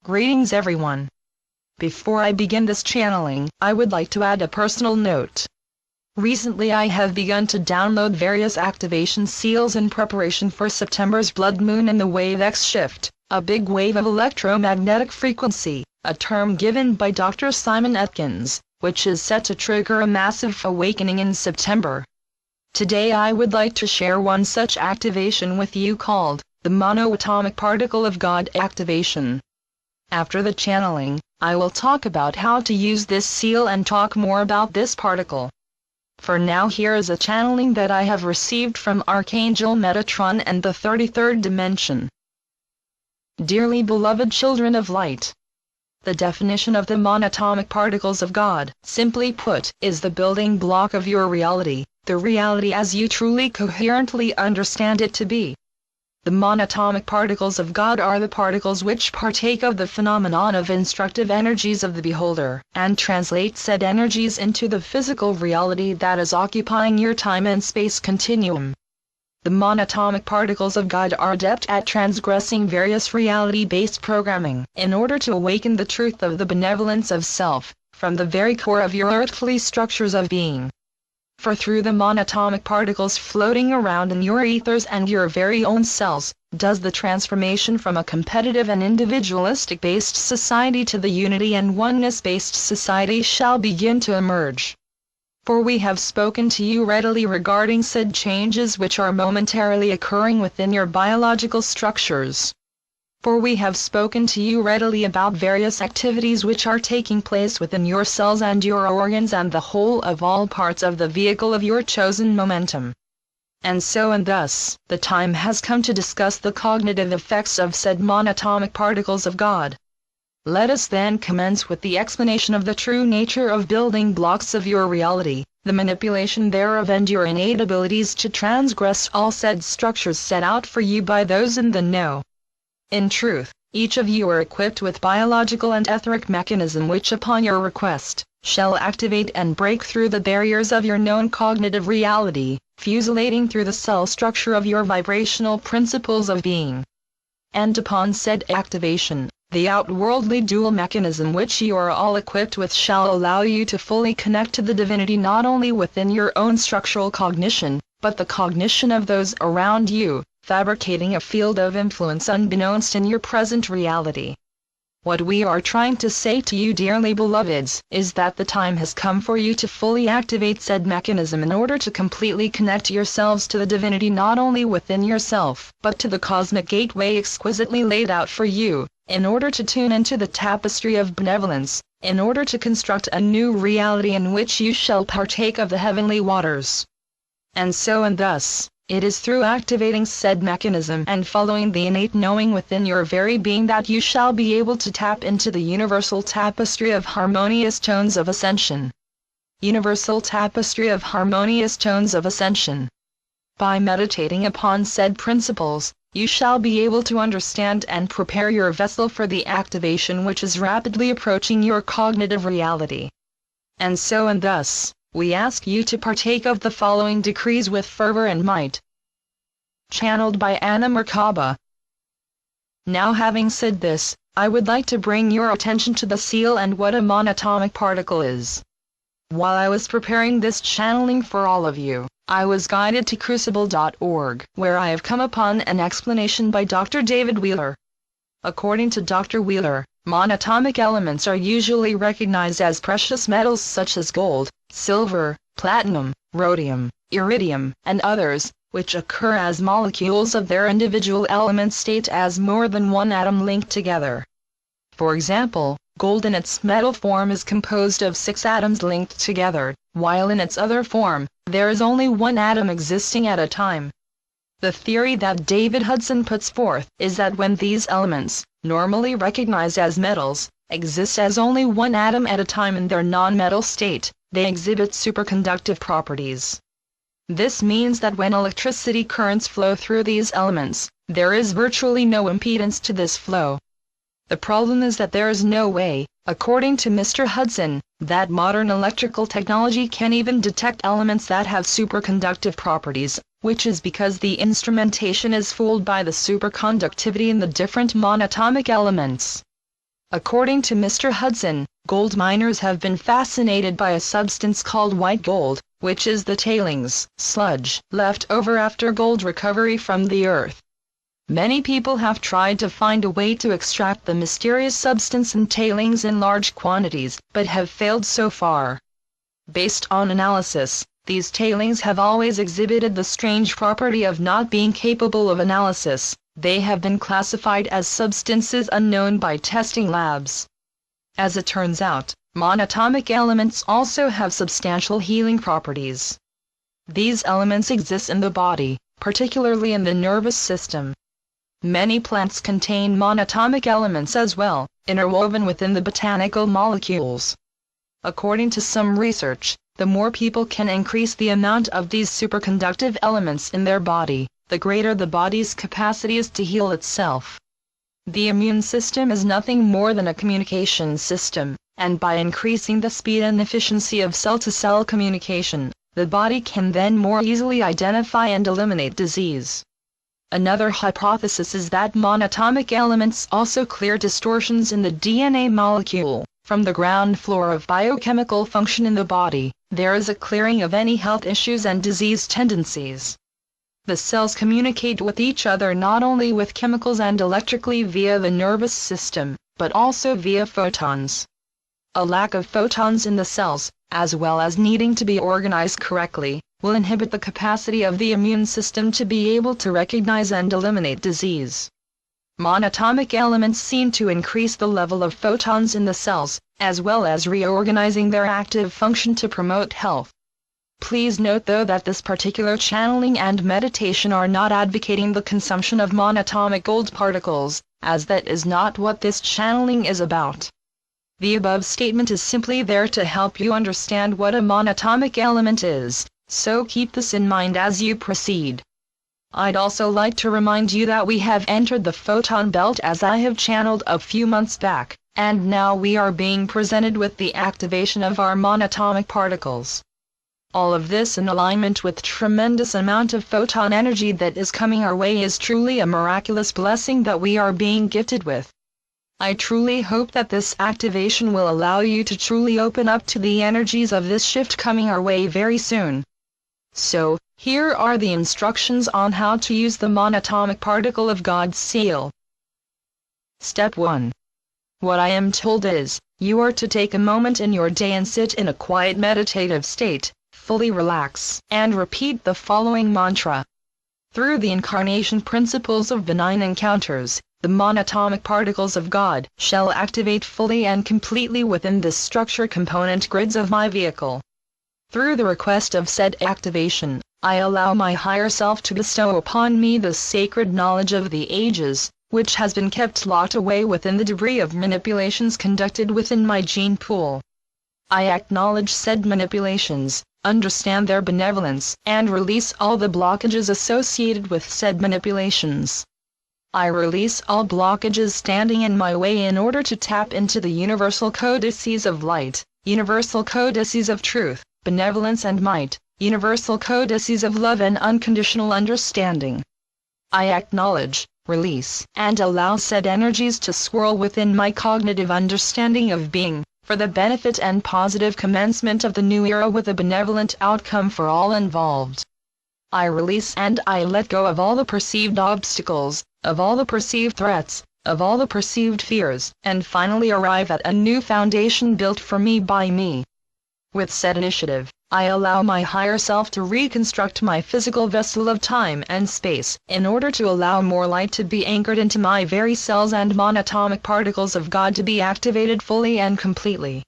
Greetings everyone. Before I begin this channeling, I would like to add a personal note. Recently I have begun to download various activation seals in preparation for September's blood moon and the wave X shift, a big wave of electromagnetic frequency, a term given by Dr. Simon Atkins, which is set to trigger a massive awakening in September. Today I would like to share one such activation with you called the monoatomic particle of God activation. After the channeling, I will talk about how to use this seal and talk more about this particle. For now, here is a channeling that I have received from Archangel Metatron and the 33rd dimension. Dearly beloved children of light, the definition of the monatomic particles of God, simply put, is the building block of your reality, the reality as you truly coherently understand it to be. The monatomic particles of God are the particles which partake of the phenomenon of instructive energies of the beholder, and translate said energies into the physical reality that is occupying your time and space continuum. The monatomic particles of God are adept at transgressing various reality-based programming, in order to awaken the truth of the benevolence of self, from the very core of your earthly structures of being. For through the monatomic particles floating around in your ethers and your very own cells, does the transformation from a competitive and individualistic-based society to the unity and oneness-based society shall begin to emerge. For we have spoken to you readily regarding said changes which are momentarily occurring within your biological structures. For we have spoken to you readily about various activities which are taking place within your cells and your organs and the whole of all parts of the vehicle of your chosen momentum. And so and thus, the time has come to discuss the cognitive effects of said monatomic particles of God. Let us then commence with the explanation of the true nature of building blocks of your reality, the manipulation thereof and your innate abilities to transgress all said structures set out for you by those in the know. In truth, each of you are equipped with biological and etheric mechanism which upon your request, shall activate and break through the barriers of your known cognitive reality, fusilating through the cell structure of your vibrational principles of being. And upon said activation, the outworldly dual mechanism which you are all equipped with shall allow you to fully connect to the divinity not only within your own structural cognition, but the cognition of those around you, fabricating a field of influence unbeknownst in your present reality. What we are trying to say to you, dearly beloveds, is that the time has come for you to fully activate said mechanism in order to completely connect yourselves to the divinity not only within yourself, but to the cosmic gateway exquisitely laid out for you, in order to tune into the tapestry of benevolence, in order to construct a new reality in which you shall partake of the heavenly waters. And so and thus, it is through activating said mechanism and following the innate knowing within your very being that you shall be able to tap into the universal tapestry of harmonious tones of ascension. Universal tapestry of harmonious tones of ascension. By meditating upon said principles, you shall be able to understand and prepare your vessel for the activation which is rapidly approaching your cognitive reality. And so and thus, we ask you to partake of the following decrees with fervor and might. Channeled by Anna Merkaba. Now, having said this, I would like to bring your attention to the seal and what a monatomic particle is. While I was preparing this channeling for all of you, I was guided to crucible.org, where I have come upon an explanation by Dr. David Wheeler. According to Dr. Wheeler, monatomic elements are usually recognized as precious metals such as gold, silver, platinum, rhodium, iridium, and others, which occur as molecules of their individual element state as more than one atom linked together. For example, gold in its metal form is composed of 6 atoms linked together, while in its other form, there is only one atom existing at a time. The theory that David Hudson puts forth is that when these elements, normally recognized as metals, exist as only one atom at a time in their non-metal state, they exhibit superconductive properties. This means that when electricity currents flow through these elements, there is virtually no impedance to this flow. The problem is that there is no way, according to Mr. Hudson, that modern electrical technology can even detect elements that have superconductive properties, which is because the instrumentation is fooled by the superconductivity in the different monatomic elements. According to Mr. Hudson, gold miners have been fascinated by a substance called white gold, which is the tailings, sludge, left over after gold recovery from the earth. Many people have tried to find a way to extract the mysterious substance and tailings in large quantities, but have failed so far. Based on analysis, these tailings have always exhibited the strange property of not being capable of analysis. They have been classified as substances unknown by testing labs. As it turns out, monatomic elements also have substantial healing properties. These elements exist in the body, particularly in the nervous system. Many plants contain monatomic elements as well, interwoven within the botanical molecules. According to some research, the more people can increase the amount of these superconductive elements in their body, the greater the body's capacity is to heal itself. The immune system is nothing more than a communication system, and by increasing the speed and efficiency of cell-to-cell communication, the body can then more easily identify and eliminate disease. Another hypothesis is that monatomic elements also clear distortions in the DNA molecule. From the ground floor of biochemical function in the body, there is a clearing of any health issues and disease tendencies. The cells communicate with each other not only with chemicals and electrically via the nervous system, but also via photons. A lack of photons in the cells, as well as needing to be organized correctly, will inhibit the capacity of the immune system to be able to recognize and eliminate disease. Monatomic elements seem to increase the level of photons in the cells, as well as reorganizing their active function to promote health. Please note though that this particular channeling and meditation are not advocating the consumption of monatomic gold particles, as that is not what this channeling is about. The above statement is simply there to help you understand what a monatomic element is, so keep this in mind as you proceed. I'd also like to remind you that we have entered the photon belt as I have channeled a few months back, and now we are being presented with the activation of our monatomic particles. All of this in alignment with tremendous amount of photon energy that is coming our way is truly a miraculous blessing that we are being gifted with. I truly hope that this activation will allow you to truly open up to the energies of this shift coming our way very soon. So, here are the instructions on how to use the monatomic particle of God's seal. Step 1. What I am told is, you are to take a moment in your day and sit in a quiet meditative state, fully relax, and repeat the following mantra. Through the incarnation principles of benign encounters, the monatomic particles of God shall activate fully and completely within the structure component grids of my vehicle. Through the request of said activation, I allow my higher self to bestow upon me the sacred knowledge of the ages, which has been kept locked away within the debris of manipulations conducted within my gene pool. I acknowledge said manipulations, understand their benevolence, and release all the blockages associated with said manipulations. I release all blockages standing in my way in order to tap into the universal codices of light, universal codices of truth, benevolence and might, universal codices of love and unconditional understanding. I acknowledge, release, and allow said energies to swirl within my cognitive understanding of being, for the benefit and positive commencement of the new era with a benevolent outcome for all involved. I release and I let go of all the perceived obstacles, of all the perceived threats, of all the perceived fears, and finally arrive at a new foundation built for me by me. With said initiative, I allow my higher self to reconstruct my physical vessel of time and space, in order to allow more light to be anchored into my very cells and monatomic particles of God to be activated fully and completely.